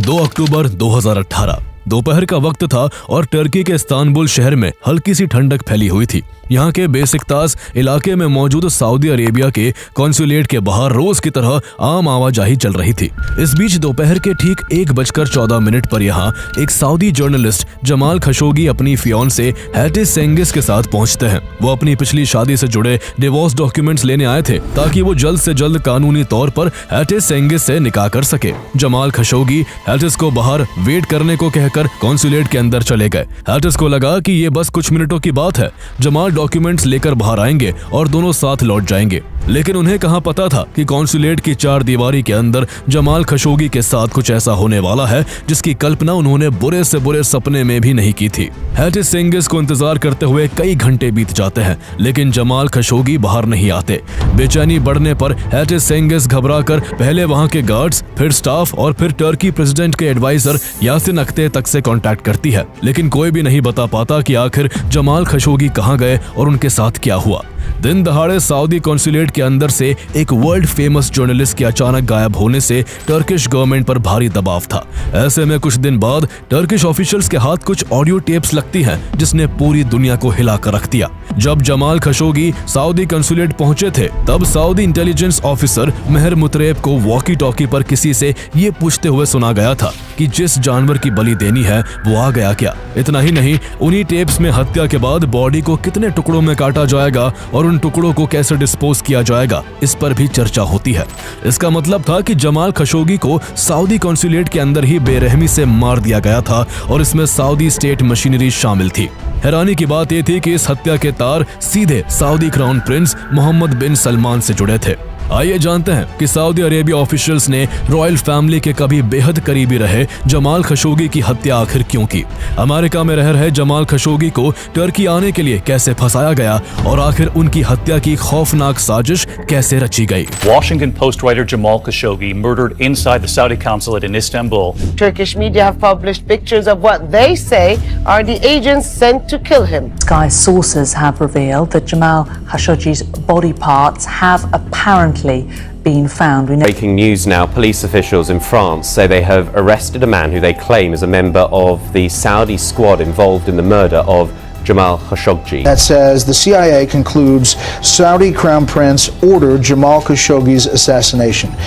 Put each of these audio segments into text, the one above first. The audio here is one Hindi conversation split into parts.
2 अक्टूबर 2018 दोपहर का वक्त था और टर्की के इस्तांबुल शहर में हल्की सी ठंडक फैली हुई थी। यहाँ के बेसिकतास इलाके में मौजूद सऊदी अरेबिया के कॉन्सुलेट के बाहर रोज की तरह आम आवाजाही चल रही थी। इस बीच दोपहर के ठीक 1:14 पर यहाँ एक सऊदी जर्नलिस्ट जमाल खशोगी अपनी फियांसे हैटिस सेंगिस के साथ पहुंचते हैं। वो अपनी पिछली शादी से जुड़े डिवोर्स डॉक्यूमेंट्स लेने आए थे ताकि वो जल्द से जल्द कानूनी तौर पर हैटिस सेंगिस से निकाह कर सके। जमाल खशोगी हैटिस को बाहर वेट करने को कहकर कॉन्सुलेट के अंदर चले गए। हैटिस को लगा कि ये बस कुछ मिनटों की बात है, जमाल डॉक्यूमेंट्स लेकर बाहर आएंगे और दोनों साथ लौट जाएंगे। लेकिन उन्हें कहां पता था कि कॉन्सुलेट की 4 दीवारी के अंदर जमाल खशोगी के साथ कुछ ऐसा होने वाला है जिसकी कल्पना उन्होंने बुरे से बुरे सपने में भी नहीं की थी। हैटिस सेंगिस को इंतजार करते हुए कई घंटे बीत जाते हैं, लेकिन जमाल खशोगी बाहर नहीं आते। बेचैनी बढ़ने पर हैटिस सेंगिस घबराकर पहले वहां के गार्ड्स, फिर स्टाफ और फिर टर्की प्रेसिडेंट के एडवाइजर यासिन अख्ते तक से कांटेक्ट करती है, लेकिन कोई भी नहीं बता पाता कि आखिर जमाल खशोगी कहां गए और उनके साथ क्या हुआ। दिन दहाड़े सऊदी कॉन्सुलेट के अंदर से एक वर्ल्ड फेमस जर्नलिस्ट के अचानक गायब होने से टर्किश गवर्नमेंट पर भारी दबाव था। ऐसे में कुछ दिन बाद टर्किश ऑफिशियल्स के हाथ कुछ ऑडियो टेप्स लगती हैं जिसने पूरी दुनिया को हिलाकर रख दिया। जब जमाल खशोगी सऊदी कॉन्सुलेट पहुंचे थे तब सऊदी इंटेलिजेंस ऑफिसर मेहर मुतरेब को वॉकी टॉकी पर किसी से ये पूछते हुए सुना गया था कि जिस जानवर की बलि देनी है वो आ गया क्या। इतना ही नहीं, उन्हीं टेप्स में हत्या के बाद बॉडी को कितने टुकड़ों में काटा जाएगा और उन टुकड़ों को कैसे डिस्पोज किया जाएगा, इस पर भी चर्चा होती है। इसका मतलब था कि जमाल खशोगी को सऊदी कॉन्सुलेट के अंदर ही बेरहमी से मार दिया गया था और इसमें सऊदी स्टेट मशीनरी शामिल थी। हैरानी की बात यह थी कि इस हत्या के तार सीधे सऊदी क्राउन प्रिंस मोहम्मद बिन सलमान से जुड़े थे। आइए जानते हैं कि सऊदी अरेबिया ऑफिशियल्स ने रॉयल फैमिली के कभी बेहद करीबी रहे जमाल खशोगी की हत्या आखिर क्यों की। अमेरिका में रह रहे जमाल खशोगी को टर्की आने के लिए कैसे फंसाया गया और आखिर उनकी हत्या की खौफनाक साजिश कैसे रची गई। Washington Post writer Jamal Khashoggi murdered inside the Saudi consulate in Istanbul. Turkish media have published pictures of what they say are the agents sent to kill him. Sky sources have revealed that Jamal Khashoggi's body parts have apparently been found. Breaking news now, police officials in France say they have arrested a man who they claim is a member of the Saudi squad involved in the murder of Jamal Khashoggi. That says the CIA concludes Saudi Crown Prince ordered Jamal Khashoggi's assassination.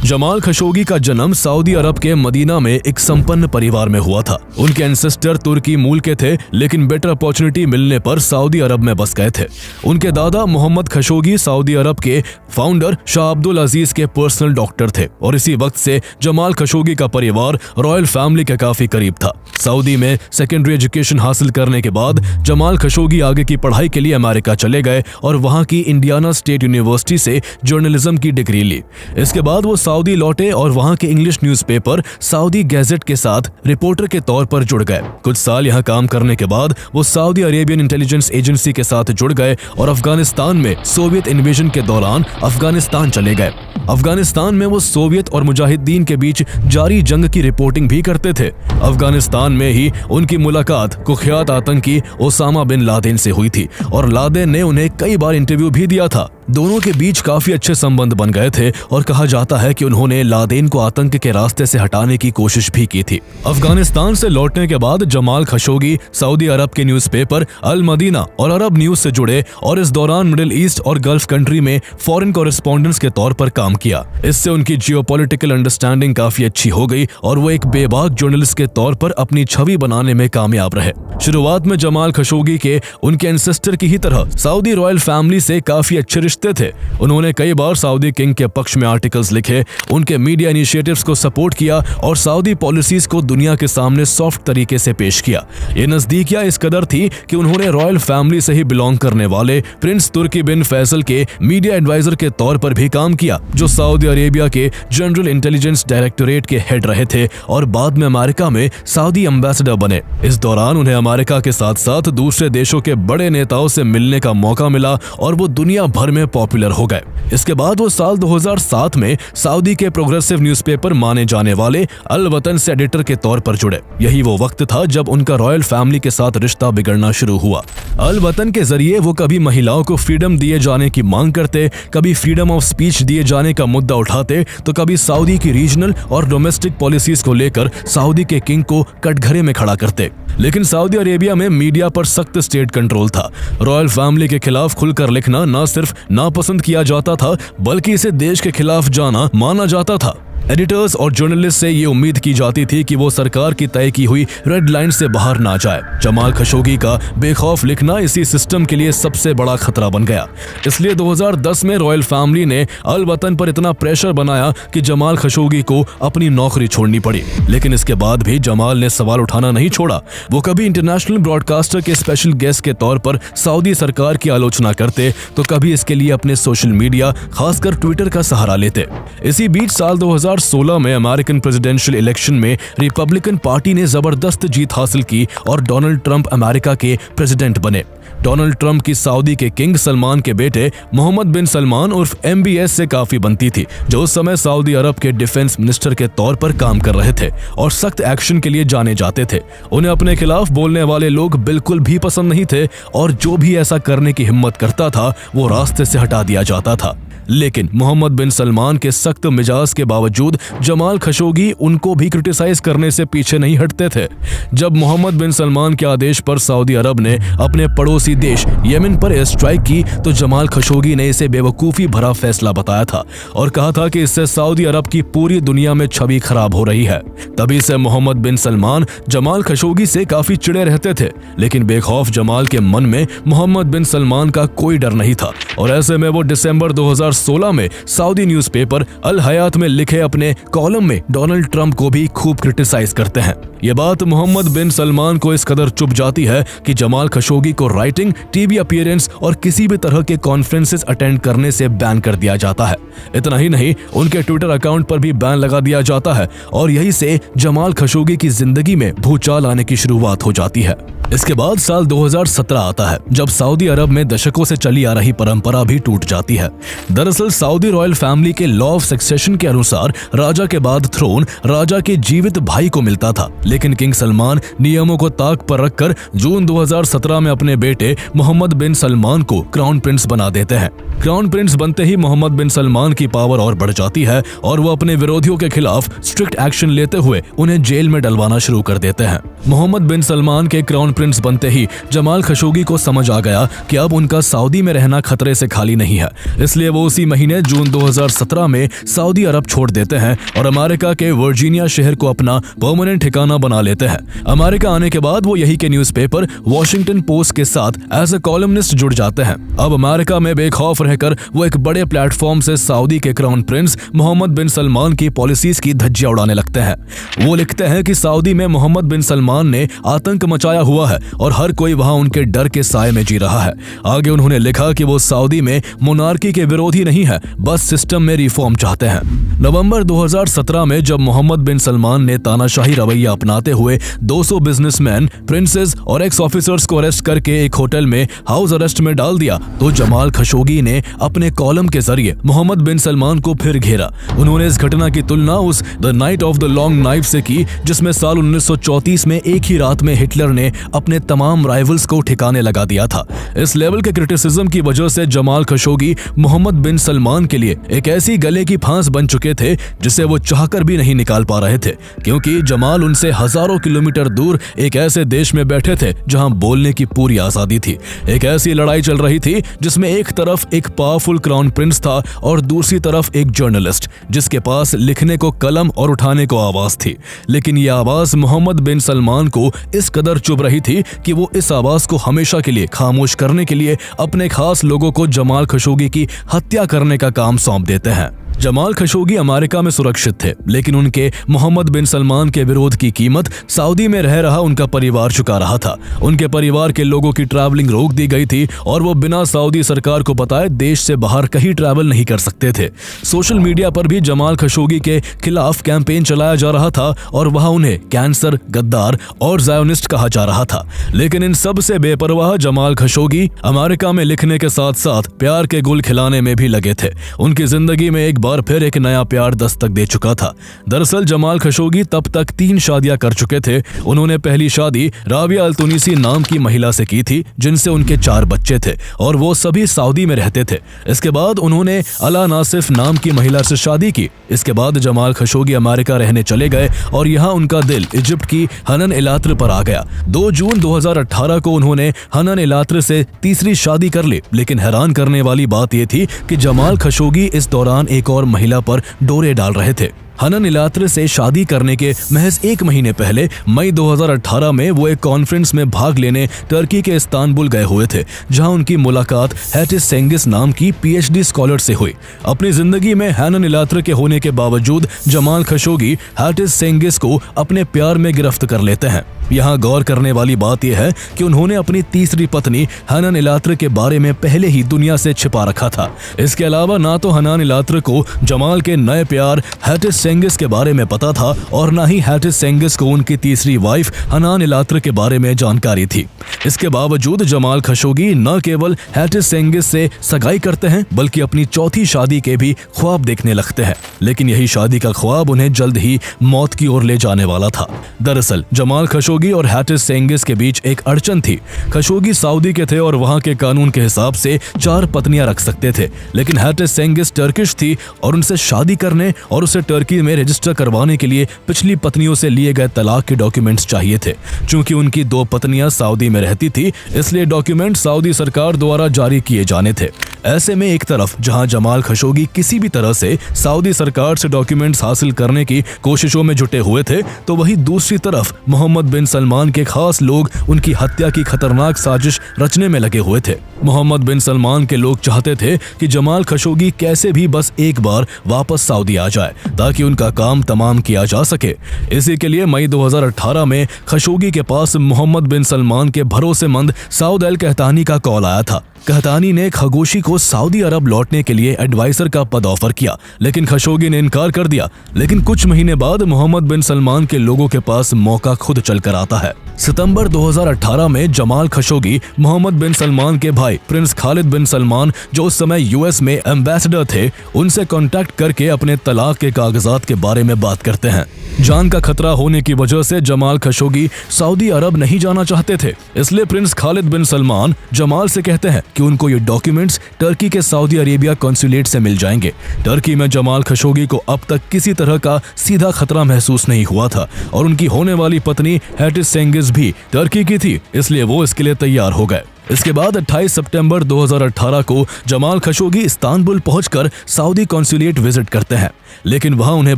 Jamal Khashoggi का जन्म सऊदी अरब के मदीना में एक संपन्न परिवार में हुआ था। उनके एंसेस्टर तुर्की मूल के थे, लेकिन बेटर अपॉर्चुनिटी मिलने पर सऊदी अरब में बस गए थे। उनके दादा मोहम्मद खशोगी सऊदी अरब के फाउंडर शाह अब्दुल अजीज के पर्सनल डॉक्टर थे और इसी वक्त से जमाल खशोगी का परिवार रॉयल फैमिली के काफी करीब था। सऊदी में सेकेंडरी एजुकेशन हासिल करने के बाद जमाल खशोगी आगे की पढ़ाई के लिए अमेरिका चले गए और वहां की इंडियाना स्टेट यूनिवर्सिटी से जर्नलिज्म की डिग्री ली। इसके बाद वो सऊदी लौटे और वहां के इंग्लिश न्यूज़पेपर सऊदी गैजेट के साथ रिपोर्टर के तौर पर जुड़ गए। कुछ साल यहां काम करने के बाद वो सऊदी अरेबियन इंटेलिजेंस एजेंसी के साथ जुड़ गए और अफगानिस्तान में सोवियत इन्वेजन के दौरान अफगानिस्तान चले गए। अफगानिस्तान में वो सोवियत और मुजाहिदीन के बीच जारी जंग की रिपोर्टिंग भी करते थे। अफगानिस्तान में ही उनकी मुलाकात कुख्यात आतंकी ओसामा बिन लादेन से हुई थी और लादेन ने उन्हें कई बार इंटरव्यू भी दिया था। दोनों के बीच काफी अच्छे संबंध बन गए थे और कहा जाता है कि उन्होंने लादेन को आतंक के रास्ते से हटाने की कोशिश भी की थी। अफगानिस्तान से लौटने के बाद जमाल खशोगी सऊदी अरब के न्यूज़पेपर अल मदीना और अरब न्यूज से जुड़े और इस दौरान मिडिल ईस्ट और गल्फ कंट्री में फॉरेन कॉरेस्पॉन्डेंट्स के तौर पर काम किया। इससे उनकी जियोपॉलिटिकल अंडरस्टैंडिंग काफी अच्छी हो गई और वो एक बेबाक जर्नलिस्ट के तौर पर अपनी छवि बनाने में कामयाब रहे। शुरुआत में जमाल खशोगी के उनके एंसेस्टर की ही तरह सऊदी रॉयल फैमिली से काफी अच्छे रिश्ते थे। उन्होंने कई बार सऊदी किंग के पक्ष में आर्टिकल्स लिखे, उनके मीडिया इनिशिएटिव्स को सपोर्ट किया और सऊदी पॉलिसीज को दुनिया के सामने सॉफ्ट तरीके से पेश किया। ये नजदीकियां इस कदर थी कि उन्होंने रॉयल फैमिली से ही बिलोंग करने वाले प्रिंस तुर्की बिन फैसल के मीडिया एडवाइजर के तौर पर भी काम किया, जो सऊदी अरेबिया के जनरल इंटेलिजेंस डायरेक्टोरेट के हेड रहे थे और बाद में अमेरिका में सऊदी एम्बेसडर बने। इस दौरान उन्हें अमेरिका के साथ साथ दूसरे देशों के बड़े नेताओं से मिलने का मौका मिला और वो दुनिया भर में में पॉपुलर हो गए। इसके बाद वो साल 2007 में सऊदी के प्रोग्रेसिव न्यूज़पेपर माने जाने वाले अल वतन से एडिटर के तौर पर जुड़े। यही वो वक्त था जब उनका रॉयल फैमिली के साथ रिश्ता बिगड़ना शुरू हुआ। अल वतन के जरिए वो कभी महिलाओं को फ्रीडम दिए जाने की मांग करते, कभी फ्रीडम ऑफ स्पीच दिए जाने का मुद्दा उठाते, तो कभी सऊदी की रीजनल और डोमेस्टिक पॉलिसीज को लेकर सऊदी के किंग को कटघरे में खड़ा करते। लेकिन सऊदी अरेबिया में मीडिया पर सख्त स्टेट कंट्रोल था। रॉयल फैमिली के खिलाफ खुलकर लिखना न सिर्फ नापसंद किया जाता था, बल्कि इसे देश के खिलाफ जाना माना जाता था। एडिटर्स और जर्नलिस्ट से ये उम्मीद की जाती थी कि वो सरकार की तय की हुई रेड लाइन से बाहर ना जाए। जमाल खशोगी का बेखौफ लिखना इसी सिस्टम के लिए सबसे बड़ा खतरा बन गया। इसलिए 2010 में रॉयल फैमिली ने अल वतन पर इतना प्रेशर बनाया कि जमाल खशोगी को अपनी नौकरी छोड़नी पड़ी। लेकिन इसके बाद भी जमाल ने सवाल उठाना नहीं छोड़ा। वो कभी इंटरनेशनल ब्रॉडकास्टर के स्पेशल गेस्ट के तौर पर सऊदी सरकार की आलोचना करते, तो कभी इसके लिए अपने सोशल मीडिया, खासकर ट्विटर का सहारा लेते। इसी बीच साल 2016 में अमेरिकन प्रेसिडेंशियल इलेक्शन में रिपब्लिकन पार्टी ने जबरदस्त जीत हासिल की और डोनाल्ड ट्रंप अमेरिका के प्रेसिडेंट बने। डोनाल्ड ट्रंप की सऊदी के किंग सलमान के बेटे मोहम्मद बिन सलमान उर्फ MBS से काफी बनती थी, जो उस समय सऊदी अरब के डिफेंस मिनिस्टर के तौर पर काम कर रहे थे और सख्त एक्शन के लिए जाने जाते थे। उन्हें अपने खिलाफ बोलने वाले लोग बिल्कुल भी पसंद नहीं थे और जो भी ऐसा करने की हिम्मत करता था वो रास्ते से हटा दिया जाता था। लेकिन मोहम्मद बिन सलमान के सख्त मिजाज के बावजूद जमाल खशोगी उनको भी क्रिटिसाइज करने से पीछे नहीं हटते थे। जब मोहम्मद बिन सलमान के आदेश पर सऊदी अरब ने अपने पड़ोसी देश यमन पर एयर स्ट्राइक की, तो जमाल खशोगी ने इसे बेवकूफ़ी भरा फैसला बताया था और कहा था कि इससे सऊदी अरब की पूरी दुनिया में छवि खराब हो रही है। तभी से मोहम्मद बिन सलमान जमाल खशोगी से काफी चिड़े रहते थे, लेकिन बेखौफ जमाल के मन में मोहम्मद बिन सलमान का कोई डर नहीं था और ऐसे में वो दिसंबर 2016 में सऊदी न्यूज़पेपर अल हयात में लिखे अपने कॉलम में डोनाल्ड ट्रंप को भी खूब क्रिटिसाइज करते हैं। ये बात मोहम्मद बिन सलमान को इस कदर चुभ जाती है कि जमाल खशोगी को राइटिंग, टीवी अपीयरेंस और किसी भी तरह के कॉन्फ्रेंसेस अटेंड करने से बैन कर दिया जाता है। इतना ही नहीं, उनके ट्विटर अकाउंट पर भी बैन लगा दिया जाता है और यही से जमाल खशोगी की जिंदगी में भूचाल आने की शुरुआत हो जाती है। इसके बाद साल 2017 आता है, जब सऊदी अरब में दशकों से चली आ रही परंपरा भी टूट जाती है। दरअसल सऊदी रॉयल फैमिली के लॉ ऑफ सक्सेशन के अनुसार राजा के बाद थ्रोन राजा के जीवित भाई को मिलता था, लेकिन किंग सलमान नियमों को ताक पर रखकर जून 2017 में अपने बेटे मोहम्मद बिन सलमान को क्राउन प्रिंस बना देते हैं। क्राउन प्रिंस बनते ही मोहम्मद बिन सलमान की पावर और बढ़ जाती है और वो अपने विरोधियों के खिलाफ स्ट्रिक्ट एक्शन लेते हुए उन्हें जेल में डलवाना शुरू कर देते हैं। मोहम्मद बिन सलमान के क्राउन प्रिंस बनते ही जमाल खशोगी को समझ आ गया कि अब उनका सऊदी में रहना खतरे से खाली नहीं है, इसलिए वो उसी महीने जून 2017 में सऊदी अरब छोड़ देते हैं और अमेरिका के वर्जीनिया शहर को अपना परमानेंट ठिकाना बना लेते हैं। अमेरिका आने के बाद वो यही के न्यूज़पेपर वॉशिंगटन पोस्ट के साथ एज ए कॉलमनिस्ट जुड़ जाते हैं। अब अमेरिका में बेखौफ रहकर वो एक बड़े प्लेटफॉर्म से सऊदी के क्राउन प्रिंस मोहम्मद बिन सलमान की पॉलिसीज की धज्जियां उड़ाने लगते हैं। वो लिखते हैं कि सऊदी में मोहम्मद बिन सलमान ने आतंक मचाया हुआ है और हर कोई वहां उनके डर के साए में जी रहा है। आगे उन्होंने लिखा कि वो सऊदी में मोनार्की के विरोधी नहीं है, बस सिस्टम में रिफॉर्म चाहते हैं। नवंबर 2017 में जब मोहम्मद बिन सलमान ने तानाशाही रवैया अपनाते हुए 200 बिजनेसमैन, प्रिंसेस और एक्स ऑफिसर्स को अरेस्ट करके एक होटल में हाउस अरेस्ट में डाल दिया, तो जमाल खशोगी ने अपने कॉलम के जरिए मोहम्मद बिन सलमान को फिर घेरा। उन्होंने इस घटना की तुलना उस the night of the long knife से की, जिसमें साल 1934 में एक ही रात में हिटलर ने अपने तमाम राइवल्स को ठिकाने लगा दिया था। इस लेवल के क्रिटिसिज्म की वजह से जमाल खशोगी मोहम्मद बिन सलमान के लिए एक ऐसी गले की फांस बन चुके थे जिसे वो चाहकर भी नहीं निकाल पा रहे थे, क्योंकि जमाल उनसे हजारों किलोमीटर दूर एक ऐसे देश में बैठे थे जहां बोलने की पूरी आजादी थी। एक ऐसी लड़ाई चल रही थी जिसमें एक तरफ एक पावरफुल क्राउन प्रिंस था और दूसरी तरफ एक जर्नलिस्ट जिसके पास लिखने को कलम और उठाने को आवाज थी। लेकिन ये आवाज मोहम्मद बिन सलमान को इस कदर चुभ रही थी कि वो इस आवाज को हमेशा के लिए खामोश करने के लिए अपने खास लोगों को जमाल खशोगी की हत्या करने का काम सौंप देते हैं। जमाल खशोगी अमेरिका में सुरक्षित थे, लेकिन उनके मोहम्मद बिन सलमान के विरोध की कीमत सऊदी में रह रहा उनका परिवार चुका रहा था। उनके परिवार के लोगों की ट्रैवलिंग रोक दी गई थी और वो बिना सऊदी सरकार को बताए देश से बाहर कहीं ट्रैवल नहीं कर सकते थे। सोशल मीडिया पर भी जमाल खशोगी के खिलाफ कैंपेन चलाया जा रहा था और वहां उन्हें कैंसर, गद्दार और ज़ायोनिस्ट कहा जा रहा था। लेकिन इन सब से बेपरवाह जमाल खशोगी अमेरिका में लिखने के साथ साथ प्यार के गुल खिलाने में भी लगे थे। उनकी जिंदगी में एक बार फिर एक नया प्यार दस्तक दे चुका था। दरअसल जमाल खशोगी तब तक 3 शादियां कर चुके थे। उन्होंने पहली शादी राबिया अल तुनीसी नाम की महिला से की थी, जिनसे उनके 4 बच्चे थे और वो सभी सऊदी में रहते थे। इसके बाद उन्होंने अला नासिफ नाम की महिला से शादी की। इसके बाद जमाल खशोगी अमेरिका रहने चले गए और यहाँ उनका दिल इजिप्ट की हनन इलात्र पर आ गया। 2 जून 2018 को उन्होंने हनन इलात्र से तीसरी शादी कर ली। लेकिन हैरान करने वाली बात यह थी कि जमाल खशोगी इस दौरान एक और महिला पर डोरे डाल रहे थे। हनन इलात्र से शादी करने के महज 1 महीने पहले मई 2018 में वो एक कॉन्फ्रेंस में भाग लेने टर्की के इस्तांबुल गए हुए थे, जहां उनकी मुलाकात हैटिस सेंगिस नाम की PhD स्कॉलर से हुई। अपनी जिंदगी में हनन इलात्र के होने के बावजूद जमाल खशोगी हैटिस सेंगिस को अपने प्यार में गिरफ्त कर लेते हैं। यहाँ गौर करने वाली बात यह है कि उन्होंने अपनी तीसरी पत्नी हनन इलात्र के बारे में पहले ही दुनिया से छिपा रखा था। इसके अलावा ना तो हनन इलात्र को जमाल के नए प्यार हैटिस सेंगिस के बारे में पता था और ना ही हैटिस सेंगिस को उनकी तीसरी वाइफ हनन इलात्र के बारे में जानकारी थी। इसके बावजूद जमाल खशोगी न केवल हैटिस सेंगिस से सगाई करते हैं, बल्कि अपनी चौथी शादी के भी ख्वाब देखने लगते हैं। लेकिन यही शादी का ख्वाब उन्हें जल्द ही मौत की ओर ले जाने वाला था। दरअसल जमाल खशोगी और हैटिस सेंगिस के बीच एक अड़चन थी। खशोगी सऊदी के थे और वहां के कानून के हिसाब से 4 पत्नियां रख सकते थे, लेकिन हैटिस सेंगिस टर्किश थी और उनसे शादी करने और उसे टर्की में रजिस्टर करवाने के लिए पिछली पत्नियों से लिए गए तलाक के डॉक्यूमेंट्स चाहिए थे। चूंकि उनकी 2 पत्नियां सऊदी में रहती थी, इसलिए डॉक्यूमेंट सऊदी सरकार द्वारा जारी किए जाने थे। ऐसे में एक तरफ जहां जमाल खशोगी किसी भी तरह से सऊदी सरकार से डॉक्यूमेंट्स हासिल करने की कोशिशों में जुटे हुए थे, तो वहीं दूसरी तरफ मोहम्मद बिन सलमान के खास लोग उनकी हत्या की खतरनाक साजिश रचने में लगे हुए थे। मोहम्मद बिन सलमान के लोग चाहते थे कि जमाल खशोगी कैसे भी बस एक बार वापस सऊदी आ जाए ताकि उनका काम तमाम किया जा सके। इसी के लिए मई 2018 में खशोगी के पास मोहम्मद बिन सलमान के भरोसेमंद सऊद अल कहतानी का कॉल आया था। कहतानी ने खशोगी को सऊदी अरब लौटने के लिए एडवाइजर का पद ऑफर किया, लेकिन खशोगी ने इनकार कर दिया। लेकिन कुछ महीने बाद मोहम्मद बिन सलमान के लोगों के पास मौका खुद चलकर आता है। सितंबर 2018 में जमाल खशोगी मोहम्मद बिन सलमान के भाई प्रिंस खालिद बिन सलमान, जो उस समय यूएस में एम्बेसडर थे, उनसे कांटेक्ट करके अपने तलाक के कागजात के बारे में बात करते हैं। जान का खतरा होने की वजह से जमाल खशोगी सऊदी अरब नहीं जाना चाहते थे, इसलिए प्रिंस खालिद बिन सलमान जमाल से कहते हैं कि उनको ये डॉक्यूमेंट्स टर्की के सऊदी अरेबिया कॉन्सुलेट से मिल जाएंगे। टर्की में जमाल खशोगी को अब तक किसी तरह का सीधा खतरा महसूस नहीं हुआ था और उनकी होने वाली पत्नी हैटिस सेंगिस भी टर्की की थी, इसलिए वो इसके लिए तैयार हो गए। इसके बाद 28 सितंबर 2018 को जमाल खशोगी इस्तांबुल पहुंचकर सऊदी कॉन्सुलेट विजिट करते हैं, लेकिन वहां उन्हें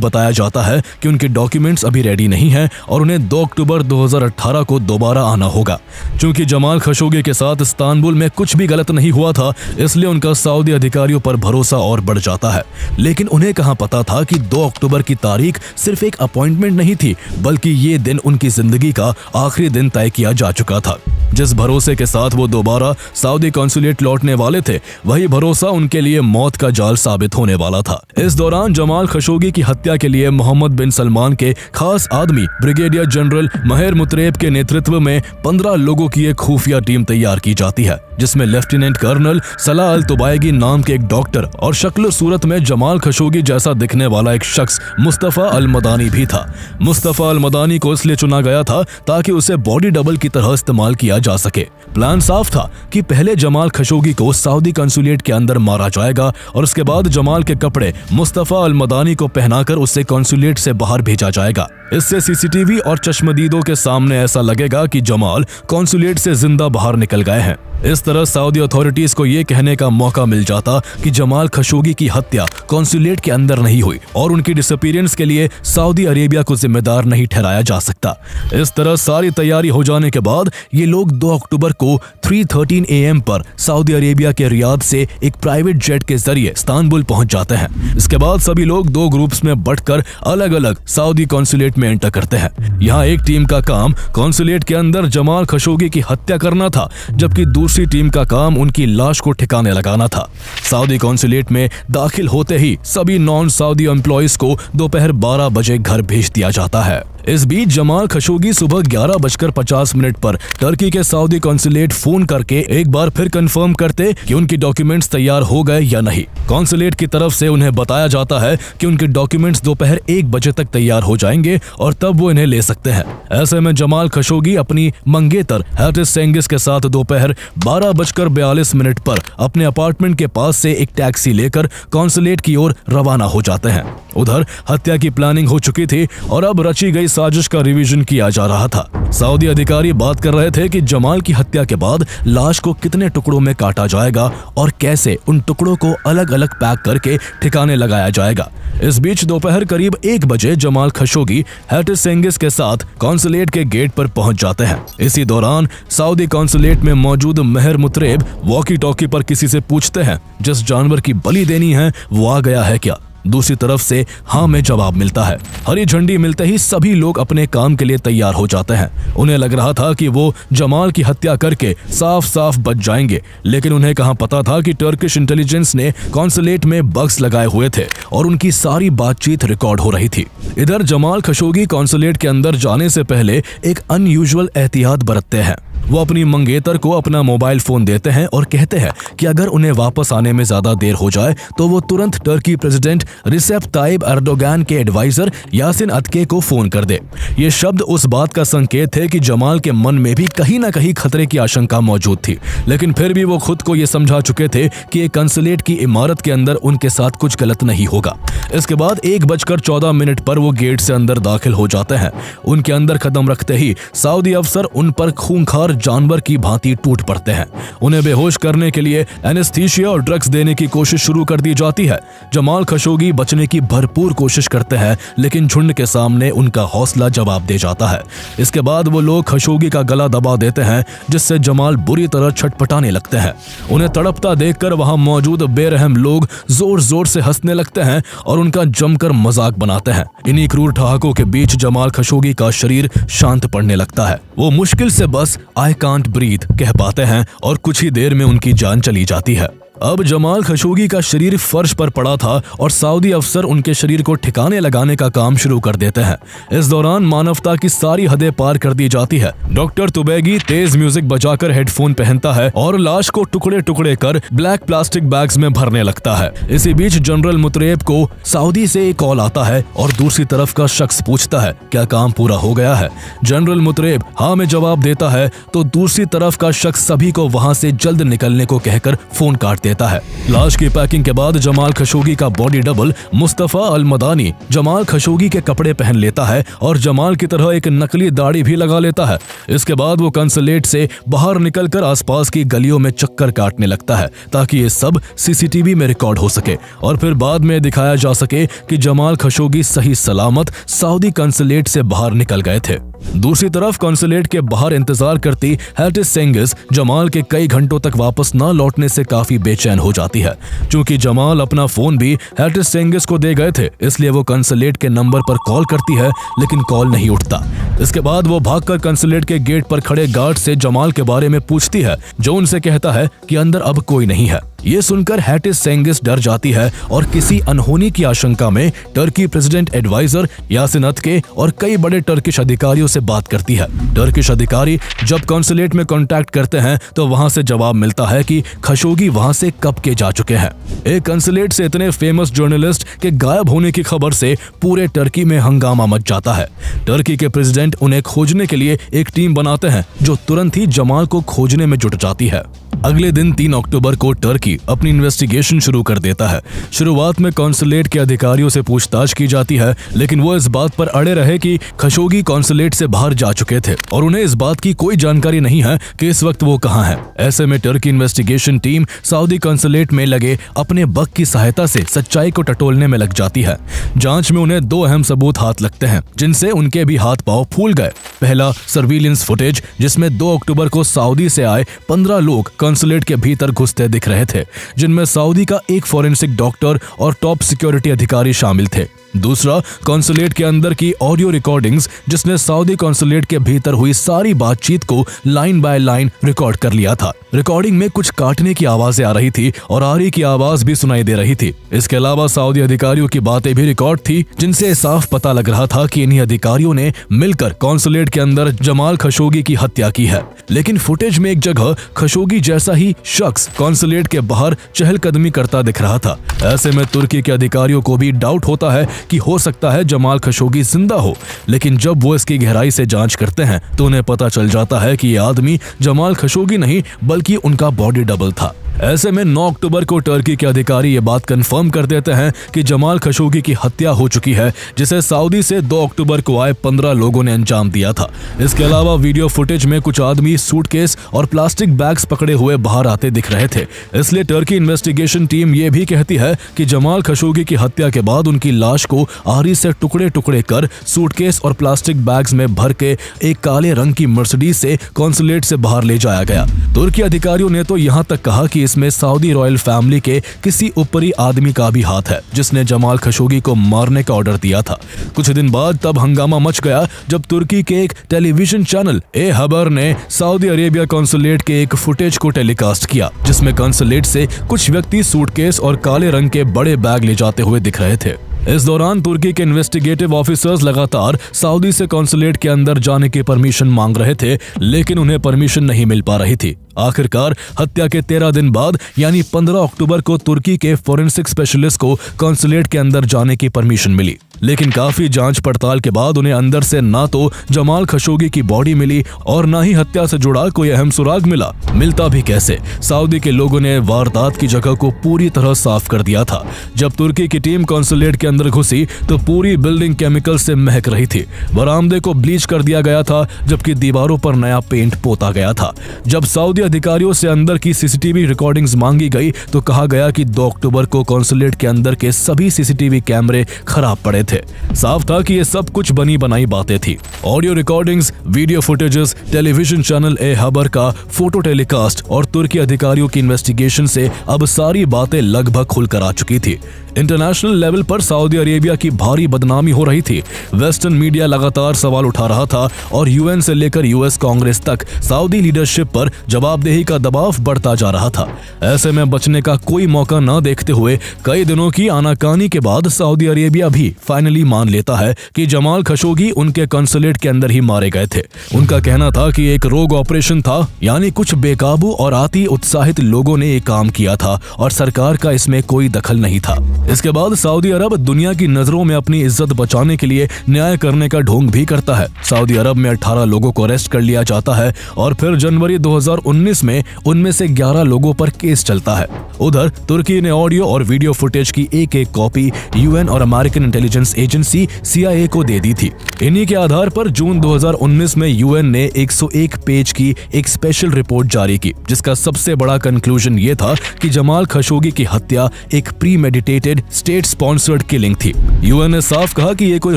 बताया जाता है कि उनके डॉक्यूमेंट्स अभी रेडी नहीं हैं और उन्हें 2 अक्टूबर 2018 को दोबारा आना होगा। चूंकि जमाल खशोगी के साथ इस्तांबुल में कुछ भी गलत नहीं हुआ था, इसलिए उनका सऊदी अधिकारियों पर भरोसा और बढ़ जाता है। लेकिन उन्हें कहां पता था कि 2 अक्टूबर की तारीख सिर्फ एक अपॉइंटमेंट नहीं थी, बल्कि ये दिन उनकी जिंदगी का आखिरी दिन तय किया जा चुका था। जिस भरोसे के साथ वो दोबारा सऊदी कॉन्सुलेट लौटने वाले थे, वही भरोसा उनके लिए मौत का जाल साबित होने वाला था। इस दौरान जमाल खशोगी की हत्या के लिए मोहम्मद बिन सलमान के खास आदमी ब्रिगेडियर जनरल महर मुतरेब के नेतृत्व में 15 लोगों की एक खुफिया टीम तैयार की जाती है, जिसमें लेफ्टिनेंट कर्नल सलाह अल तुबायगी नाम के एक डॉक्टर और शक्ल सूरत में जमाल खशोगी जैसा दिखने वाला एक शख्स मुस्तफा अल मदानी भी था। मुस्तफा अल मदानी को इसलिए चुना गया था ताकि उसे बॉडी डबल की तरह इस्तेमाल किया जा सके। प्लान साफ था कि पहले जमाल खशोगी को सऊदी कंसुलेट के अंदर मारा जाएगा और उसके बाद जमाल के कपड़े मुस्तफा अल मदानी को पहनाकर उसे कंसुलेट से बाहर भेजा जाएगा। इससे सीसीटीवी और चश्मदीदों के सामने ऐसा लगेगा कि जमाल कंसुलेट से जिंदा बाहर निकल गए हैं। इस तरह सऊदी अथॉरिटीज को ये कहने का मौका मिल जाता कि जमाल खशोगी की हत्या कॉन्सुलेट के अंदर नहीं हुई और उनकी डिसअपीयरेंस के लिए सऊदी अरेबिया को जिम्मेदार नहीं ठहराया जा सकता। इस तरह सारी तैयारी हो जाने के बाद ये लोग 2 अक्टूबर को 3:13 AM पर सऊदी अरेबिया के रियाद से एक प्राइवेट जेट के जरिए इस्तांबुल पहुंच जाते हैं। इसके बाद सभी लोग 2 ग्रुप्स में बंटकर अलग अलग सऊदी कॉन्सुलेट में एंटर करते हैं। यहाँ एक टीम का काम कॉन्सुलेट के अंदर जमाल खशोगी की हत्या करना था, जबकि दूसरी टीम का काम उनकी लाश को ठिकाने लगाना था। सऊदी कॉन्सुलेट में दाखिल होते ही सभी नॉन सऊदी एम्प्लॉइज को दोपहर 12 बजे घर भेज दिया जाता है। इस बीच जमाल खशोगी सुबह 11:50 पर टर्की के सऊदी कॉन्सुलेट फोन करके एक बार फिर कंफर्म करते कि उनकी डॉक्यूमेंट्स तैयार हो गए या नहीं। कॉन्सुलेट की तरफ से उन्हें बताया जाता है कि उनके डॉक्यूमेंट्स दोपहर 1 बजे तक तैयार हो जाएंगे और तब वो इन्हें ले सकते हैं। ऐसे में जमाल खशोगी अपनी मंगेतर हैटिस सेंगिस के साथ दोपहर 12:42 पर अपने अपार्टमेंट के पास से एक टैक्सी लेकर कॉन्सुलेट की ओर रवाना हो जाते हैं। उधर हत्या की प्लानिंग हो चुकी थी और अब रची गई साजिश का रिवीजन किया जा रहा था। सऊदी अधिकारी बात कर रहे थे कि जमाल की हत्या के बाद लाश को कितने टुकड़ों में काटा जाएगा और कैसे उन टुकड़ों को अलग अलग पैक करके ठिकाने लगाया जाएगा। इस बीच दोपहर करीब 1 बजे जमाल खशोगी हैटिस सेंगिस के साथ कॉन्सुलेट के गेट पर पहुंच जाते हैं। इसी दौरान सऊदी कॉन्सुलेट में मौजूद मेहर मुतरेब वॉकी टॉकी पर किसी से पूछते हैं जिस जानवर की बलि देनी है वो आ गया है क्या। दूसरी तरफ से हाँ में जवाब मिलता है। हरी झंडी मिलते ही सभी लोग अपने काम के लिए तैयार हो जाते हैं। उन्हें लग रहा था कि वो जमाल की हत्या करके साफ साफ बच जाएंगे, लेकिन उन्हें कहाँ पता था कि टर्किश इंटेलिजेंस ने कॉन्सुलेट में बग्स लगाए हुए थे और उनकी सारी बातचीत रिकॉर्ड हो रही थी। इधर जमाल खशोगी कॉन्सुलेट के अंदर जाने से पहले एक अनयूजुअल एहतियात बरतते हैं। वो अपनी मंगेतर को अपना मोबाइल फोन देते हैं और कहते हैं कि अगर उन्हें वापस आने में ज्यादा देर हो जाए तो वो तुरंत टर्की प्रेसिडेंट रिसेप ताइब एर्दोगान के एडवाइजर यासिन अतके को फोन कर दे। ये शब्द उस बात का संकेत है कि जमाल के मन में भी कहीं ना कहीं खतरे की आशंका मौजूद थी, लेकिन फिर भी वो खुद को ये समझा चुके थे कि एक कंसुलेट की इमारत के अंदर उनके साथ कुछ गलत नहीं होगा। इसके बाद 1:14 पर वो गेट से अंदर दाखिल हो जाते हैं। उनके अंदर कदम रखते ही सऊदी अफसर उन पर खूंखार जानवर की भांति टूट पड़ते हैं। उन्हें बेहोश करने के लिए एनेस्थीसिया और ड्रग्स देने की कोशिश शुरू कर दी जाती है। जमाल खशोगी बचने की भरपूर कोशिश करते हैं, लेकिन झुंड के सामने उनका हौसला जवाब दे जाता है। इसके बाद वो लोग खशोगी का गला दबा देते हैं, जिससे जमाल बुरी तरह छटपटाने लगते हैं। उन्हें तड़पता देखकर वहां मौजूद बेरहम लोग जोर जोर से हंसने लगते हैं और उनका जमकर मजाक बनाते हैं। इन्हीं क्रूर ठहाकों के बीच जमाल खशोगी का शरीर शांत पड़ने लगता है। वो मुश्किल से बस आई कांट ब्रीथ कह पाते हैं और कुछ ही देर में उनकी जान चली जाती है। अब जमाल खशोगी का शरीर फर्श पर पड़ा था और सऊदी अफसर उनके शरीर को ठिकाने लगाने का काम शुरू कर देते हैं। इस दौरान मानवता की सारी हदें पार कर दी जाती है। डॉक्टर तुबैगी तेज म्यूजिक बजाकर हेडफोन पहनता है और लाश को टुकड़े टुकड़े कर ब्लैक प्लास्टिक बैग्स में भरने लगता है। इसी बीच जनरल मुतरेब को सऊदी से एक कॉल आता है और दूसरी तरफ का शख्स पूछता है क्या काम पूरा हो गया है। जनरल मुतरेब हाँ में जवाब देता है तो दूसरी तरफ का शख्स सभी को वहां से जल्द निकलने को कहकर फोन काट देता है। लाश की पैकिंग के बाद जमाल खशोगी का बॉडी डबल मुस्तफा अल मदानी जमाल खशोगी के कपड़े पहन लेता है और जमाल की तरह एक नकली दाढ़ी भी लगा लेता है। इसके बाद वो कंसुलेट से बाहर निकलकर आसपास की गलियों में चक्कर काटने लगता है ताकि ये सब सीसीटीवी में रिकॉर्ड हो सके और फिर बाद में दिखाया जा सके कि जमाल खशोगी सही सलामत सऊदी कंसुलेट से बाहर निकल गए थे। दूसरी तरफ कंसुलेट के बाहर इंतजार करती हैटिस सेंगिस जमाल के कई घंटों तक वापस न लौटने से काफी बेचैन हो जाती है। चूंकि जमाल अपना फोन भी हैटिस सेंगिस को दे गए थे, इसलिए वो कंसुलेट के नंबर पर कॉल करती है, लेकिन कॉल नहीं उठता। इसके बाद वो भागकर कंसुलेट के गेट पर खड़े गार्ड से जमाल के बारे में पूछती है, जो उनसे कहता है कि अंदर अब कोई नहीं है। ये सुनकर हैटिस सेंगिस डर जाती है और किसी अनहोनी की आशंका में टर्की प्रेसिडेंट एडवाइजर यासिन अतके और कई बड़े टर्किश अधिकारियों से बात करती है। टर्किश अधिकारी जब कंसुलेट में कांटेक्ट करते हैं तो वहां से जवाब मिलता है कि खशोगी वहां से कब के जा चुके हैं। एक कंसुलेट से इतने फेमस जर्नलिस्ट के गायब होने की खबर से पूरे टर्की में हंगामा मच जाता है। टर्की के प्रेसिडेंट उन्हें खोजने के लिए एक टीम बनाते हैं जो तुरंत ही जमाल को खोजने में जुट जाती है। अगले दिन 3 अक्टूबर को टर्की अपनी इन्वेस्टिगेशन शुरू कर देता है। शुरुआत में कॉन्सुलेट के अधिकारियों से पूछताछ की जाती है, लेकिन वो इस बात पर अड़े रहे कि खशोगी कॉन्सुलेट से बाहर जा चुके थे और उन्हें इस बात की कोई जानकारी नहीं है कि इस वक्त वो कहां हैं। ऐसे में Turkey investigation team Saudi consulate में लगे अपने बग की सहायता से सच्चाई को टटोलने में लग जाती है। जांच में उन्हें 2 अहम सबूत हाथ लगते हैं, जिनसे उनके भी हाथ पांव फूल गए। पहला, सर्विलेंस फुटेज, जिसमें 2 अक्टूबर को सऊदी से आए 15 लोग कॉन्सुलेट के भीतर घुसते दिख रहे थे, जिनमें सऊदी का एक फॉरेंसिक डॉक्टर और टॉप सिक्योरिटी अधिकारी शामिल थे। दूसरा, कॉन्सुलेट के अंदर की ऑडियो रिकॉर्डिंग्स, जिसने सऊदी कॉन्सुलेट के भीतर हुई सारी बातचीत को लाइन बाय लाइन रिकॉर्ड कर लिया था। रिकॉर्डिंग में कुछ काटने की आवाजें आ रही थी और आरी की आवाज भी सुनाई दे रही थी। इसके अलावा सऊदी अधिकारियों की बातें भी रिकॉर्ड थी, जिनसे साफ पता लग रहा था कि इन्हीं अधिकारियों ने मिलकर कॉन्सुलेट के अंदर जमाल खशोगी की हत्या की है। लेकिन फुटेज में एक जगह खशोगी जैसा ही शख्स कॉन्सुलेट के बाहर चहलकदमी करता दिख रहा था। ऐसे में तुर्की के अधिकारियों को भी डाउट होता है कि हो सकता है जमाल खशोगी जिंदा हो, लेकिन जब वो इसकी गहराई से जांच करते हैं तो उन्हें पता चल जाता है कि ये आदमी जमाल खशोगी नहीं बल्कि उनका बॉडी डबल था। ऐसे में 9 अक्टूबर को टर्की के अधिकारी ये बात कंफर्म कर देते हैं कि जमाल खशोगी की हत्या हो चुकी है, जिसे सऊदी से 2 अक्टूबर को आए 15 लोगों ने अंजाम दिया था। इसके अलावा वीडियो फुटेज में कुछ आदमी सूटकेस और प्लास्टिक बैग्स पकड़े हुए बाहर आते दिख रहे थे। इसलिए टर्की इन्वेस्टिगेशन टीम ये भी कहती है कि जमाल खशोगी की हत्या के बाद उनकी लाश को आरी से टुकड़े टुकड़े कर सूटकेस और प्लास्टिक बैग्स में भर के एक काले रंग की मर्सिडीज से कॉन्सुलेट से बाहर ले जाया गया। तुर्की अधिकारियों ने तो यहाँ तक कहा कि इसमें सऊदी रॉयल फैमिली के किसी ऊपरी आदमी का भी हाथ है, जिसने जमाल खशोगी को मारने का ऑर्डर दिया था। कुछ दिन बाद तब हंगामा मच गया जब तुर्की के एक टेलीविजन चैनल ए खबर ने सऊदी अरेबिया कॉन्सुलेट के एक फुटेज को टेलीकास्ट किया, जिसमें कॉन्सुलेट से कुछ व्यक्ति सूटकेस और काले रंग के बड़े बैग ले जाते हुए दिख रहे थे। इस दौरान तुर्की के इन्वेस्टिगेटिव ऑफिसर्स लगातार सऊदी से कॉन्सुलेट के अंदर जाने की परमिशन मांग रहे थे, लेकिन उन्हें परमिशन नहीं मिल पा रही थी। आखिरकार हत्या के 13 दिन बाद यानी 15 अक्टूबर को तुर्की के फोरेंसिक स्पेशलिस्ट को कॉन्सुलेट के अंदर जाने की परमिशन मिली, लेकिन काफी जांच पड़ताल के बाद उन्हें अंदर से ना तो जमाल खशोगी की बॉडी मिली और ना ही हत्या से जुड़ा कोई अहम सुराग मिला। मिलता भी कैसे? सऊदी के लोगों ने वारदात की जगह को पूरी तरह साफ कर दिया था। जब तुर्की की टीम कॉन्सुलेट के अंदर घुसी तो पूरी बिल्डिंग केमिकल से महक रही थी। बरामदे को ब्लीच कर दिया गया था, जबकि दीवारों पर नया पेंट पोता गया था। जब सऊदी अधिकारियों से अंदर की सीसीटीवी रिकॉर्डिंग्स मांगी गई तो कहा गया कि 2 अक्टूबर को कॉन्सुलेट के अंदर के सभी सीसीटीवी कैमरे खराब पड़े थे। साफ था कि ये सब कुछ बनी बनाई बातें थी। Audio recordings, video footages, television channel ए खबर का फोटो टेलीकास्ट और तुर्की अधिकारियों की इन्वेस्टिगेशन से अब सारी बातें लगभग खुलकर आ चुकी थी। इंटरनेशनल लेवल पर सऊदी अरेबिया की भारी बदनामी हो रही थी। वेस्टर्न मीडिया लगातार सवाल उठा रहा था और यूएन से लेकर यूएस कांग्रेस तक सऊदी लीडरशिप पर जवाबदेही का दबाव बढ़ता जा रहा था। ऐसे में बचने का कोई मौका न देखते हुए कई दिनों की आनाकानी के बाद सऊदी अरेबिया भी फाइनली मान लेता है कि जमाल खशोगी उनके कॉन्सुलेट के अंदर ही मारे गए थे। उनका कहना था कि एक रोग ऑपरेशन था, यानी कुछ बेकाबू और अति उत्साहित लोगों ने ये काम किया था और सरकार का इसमें कोई दखल नहीं था। इसके बाद सऊदी अरब दुनिया की नजरों में अपनी इज्जत बचाने के लिए न्याय करने का ढोंग भी करता है। सऊदी अरब में 18 लोगों को अरेस्ट कर लिया जाता है और फिर जनवरी 2019 में उनमें से 11 लोगों पर केस चलता है। उधर तुर्की ने ऑडियो और वीडियो फुटेज की एक कॉपी यूएन और अमेरिकन इंटेलिजेंस एजेंसी CIA को दे दी थी। इन्हीं के आधार पर जून 2019 में यूएन ने 101 पेज की एक स्पेशल रिपोर्ट जारी की, जिसका सबसे बड़ा कंक्लूजन ये था कि जमाल खशोगी की हत्या एक प्रीमेडिटेटेड स्टेट स्पॉन्सर्ड किलिंग थी। यूएन ने साफ कहा कि ये कोई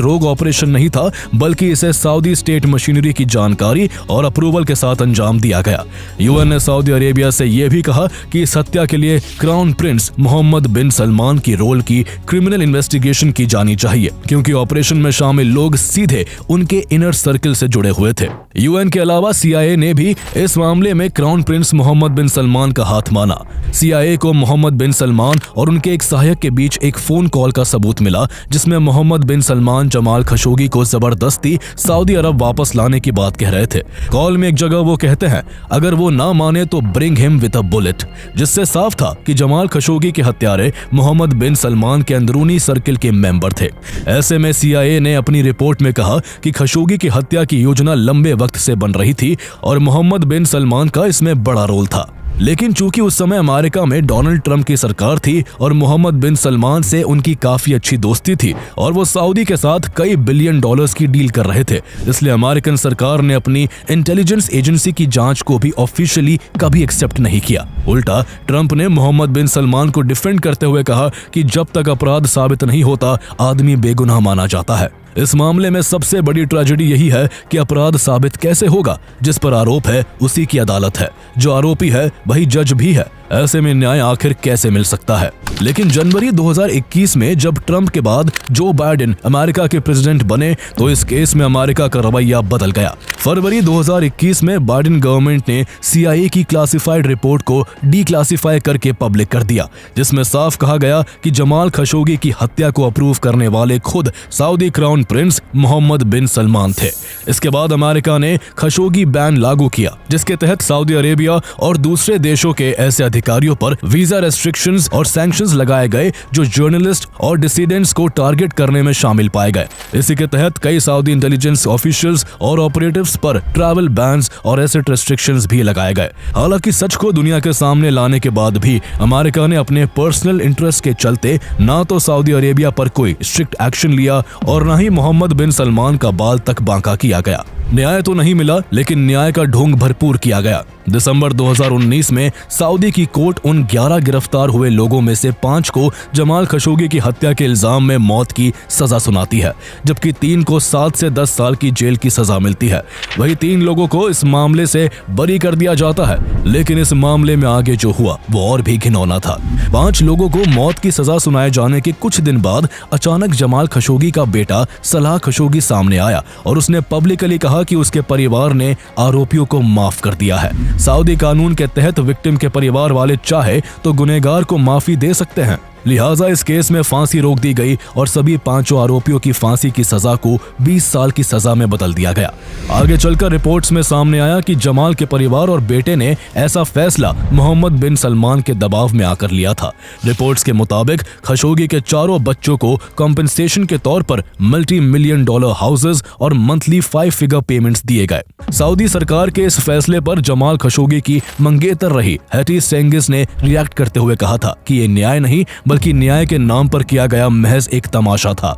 रोग ऑपरेशन नहीं था, बल्कि इसे सऊदी स्टेट मशीनरी की जानकारी और अप्रूवल के साथ अंजाम दिया गया। यूएन ने सऊदी अरेबिया से यह भी कहा कि इस हत्या के लिए क्राउन प्रिंस मोहम्मद बिन सलमान की रोल की क्रिमिनल इन्वेस्टिगेशन की जानी चाहिए, क्योंकि ऑपरेशन में शामिल लोग सीधे उनके इनर सर्कल से जुड़े हुए थे। यूएन के अलावा CIA ने भी इस मामले में क्राउन प्रिंस मोहम्मद बिन सलमान का हाथ माना। CIA को मोहम्मद बिन सलमान और उनके एक सहायक के बीच एक फोन कॉल का सबूत मिला, जिसमें मोहम्मद बिन सलमान जमाल खशोगी को जबरदस्ती सऊदी अरब वापस लाने की बात कह रहे थे। कॉल में एक जगह वो कहते हैं, अगर वो ना माने तो bring him with a bullet, जिससे साफ था कि जमाल खशोगी के हत्यारे मोहम्मद बिन सलमान के अंदरूनी सर्किल के मेंबर थे। ऐसे में CIA ने अपनी रिपोर्ट में कहा कि खशोगी की हत्या की योजना लंबे वक्त से बन रही थी और मोहम्मद बिन सलमान का इसमें बड़ा रोल था। लेकिन चूंकि उस समय अमेरिका में डोनाल्ड ट्रंप की सरकार थी और मोहम्मद बिन सलमान से उनकी काफी अच्छी दोस्ती थी और वो सऊदी के साथ कई बिलियन डॉलर्स की डील कर रहे थे, इसलिए अमेरिकन सरकार ने अपनी इंटेलिजेंस एजेंसी की जांच को भी ऑफिशियली कभी एक्सेप्ट नहीं किया। उल्टा ट्रंप ने मोहम्मद बिन सलमान को डिफेंड करते हुए कहा कि जब तक अपराध साबित नहीं होता आदमी बेगुनाह माना जाता है। इस मामले में सबसे बड़ी ट्रेजेडी यही है कि अपराध साबित कैसे होगा? जिस पर आरोप है उसी की अदालत है, जो आरोपी है वही जज भी है। ऐसे में न्याय आखिर कैसे मिल सकता है? लेकिन जनवरी 2021 में जब ट्रंप के बाद जो बाइडेन अमेरिका के प्रेसिडेंट बने तो इस केस में अमेरिका का रवैया बदल गया। फरवरी 2021 में बाइडेन गवर्नमेंट ने CIA की क्लासिफाइड रिपोर्ट को डीक्लासिफाई करके पब्लिक कर दिया, जिसमें साफ कहा गया कि जमाल खशोगी की हत्या को अप्रूव करने वाले खुद सऊदी क्राउन प्रिंस मोहम्मद बिन सलमान थे। इसके बाद अमेरिका ने खशोगी बैन लागू किया, जिसके तहत सऊदी अरेबिया और दूसरे देशों के ऐसे अधिकारियों पर वीजा रेस्ट्रिक्शंस और सैंक्शंस लगाए गए जो जर्नलिस्ट और डिसिडेंट्स को टारगेट करने में शामिल पाए गए। इसी के तहत कई सऊदी इंटेलिजेंस ऑफिशियल्स और ऑपरेटिव्स पर ट्रैवल बैन्स और एसेट रेस्ट्रिक्शंस भी लगाए गए। हालांकि सच को दुनिया के सामने लाने के बाद भी अमेरिका ने अपने पर्सनल इंटरेस्ट के चलते ना तो सऊदी अरेबिया पर कोई स्ट्रिक्ट एक्शन लिया और न ही मोहम्मद बिन सलमान का बाल तक बांका किया गया। न्याय तो नहीं मिला, लेकिन न्याय का ढोंग भरपूर किया गया। दिसंबर 2019 में सऊदी की कोर्ट उन 11 गिरफ्तार हुए लोगों में से 5 को जमाल खशोगी की हत्या के इल्जाम में मौत की सजा सुनाती है, जबकि 3 को 7 से 10 साल की जेल की सजा मिलती है। वही 3 लोगों को इस मामले से बरी कर दिया जाता है, लेकिन इस मामले में आगे जो हुआ वो और भी घिनौना था। 5 लोगों को मौत की सजा सुनाए जाने के कुछ दिन बाद अचानक जमाल खशोगी का बेटा सलाह खशोगी सामने आया और उसने पब्लिकली कहा कि उसके परिवार ने आरोपियों को माफ कर दिया है। सऊदी कानून के तहत विक्टिम के परिवार वाले चाहे तो गुनहगार को माफी दे सकते हैं, लिहाजा इस केस में फांसी रोक दी गई और सभी 5 आरोपियों की फांसी की सजा को 20 साल की सजा में बदल दिया गया। आगे चलकर रिपोर्ट्स में सामने आया कि जमाल के परिवार और बेटे ने ऐसा फैसला मोहम्मद बिन सलमान के दबाव में आकर लिया था। रिपोर्ट्स के मुताबिक खशोगी के 4 बच्चों को कॉम्पेंसेशन के तौर पर $multi-million हाउसेज और मंथली 5 फिगर पेमेंट्स दिए गए। सऊदी सरकार के इस फैसले पर जमाल खशोगी की मंगेतर रही हैटी सेंगिस ने रिएक्ट करते हुए कहा था कि ये न्याय नहीं बल्कि न्याय के नाम पर किया गया महज एक तमाशा था।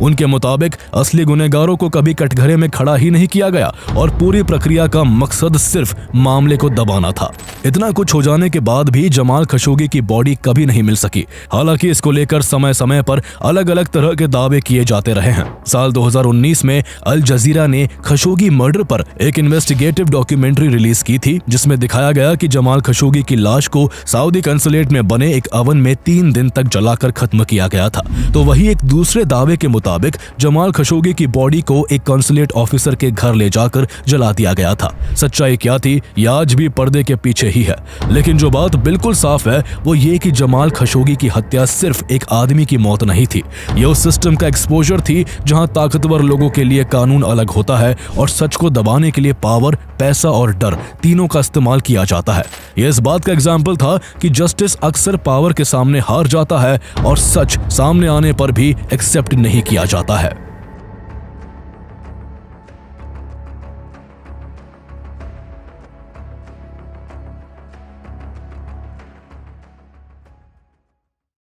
उनके मुताबिक असली गुनहगारों को कभी कटघरे में खड़ा ही नहीं किया गया और पूरी प्रक्रिया का मकसद सिर्फ मामले को दबाना था। इतना कुछ हो जाने के बाद भी जमाल खशोगी की बॉडी कभी नहीं मिल सकी। हालांकि इसको लेकर समय समय पर अलग अलग तरह के दावे किए जाते रहे हैं। साल 2019 में अल जजीरा ने खशोगी मर्डर पर एक इन्वेस्टिगेटिव डॉक्यूमेंट्री रिलीज की थी, जिसमें दिखाया गया कि जमाल खशोगी की लाश को सऊदी कंसुलेट में बने एक ओवन में 3 दिन तक जलाकर खत्म किया गया था। तो वही एक दूसरे दावे के मुताबिक जमाल खशोगी की बॉडी को एक कॉन्सुलेट ऑफिसर के घर ले जाकर जला दिया गया था। सच्चाई क्या थी ये आज भी पर्दे के पीछे ही है, लेकिन जो बात बिल्कुल साफ है वो ये कि जमाल खशोगी की हत्या सिर्फ एक आदमी की मौत नहीं थी। ये उस सिस्टम का एक्सपोजर थी जहां ताकतवर लोगों के लिए कानून अलग होता है और सच को दबाने के लिए पावर, पैसा और डर तीनों का इस्तेमाल किया जाता है। यह इस बात का एग्जाम्पल था कि जस्टिस अक्सर पावर के सामने हार जाता है और सच सामने आने पर भी एक्सेप्ट नहीं किया जाता है।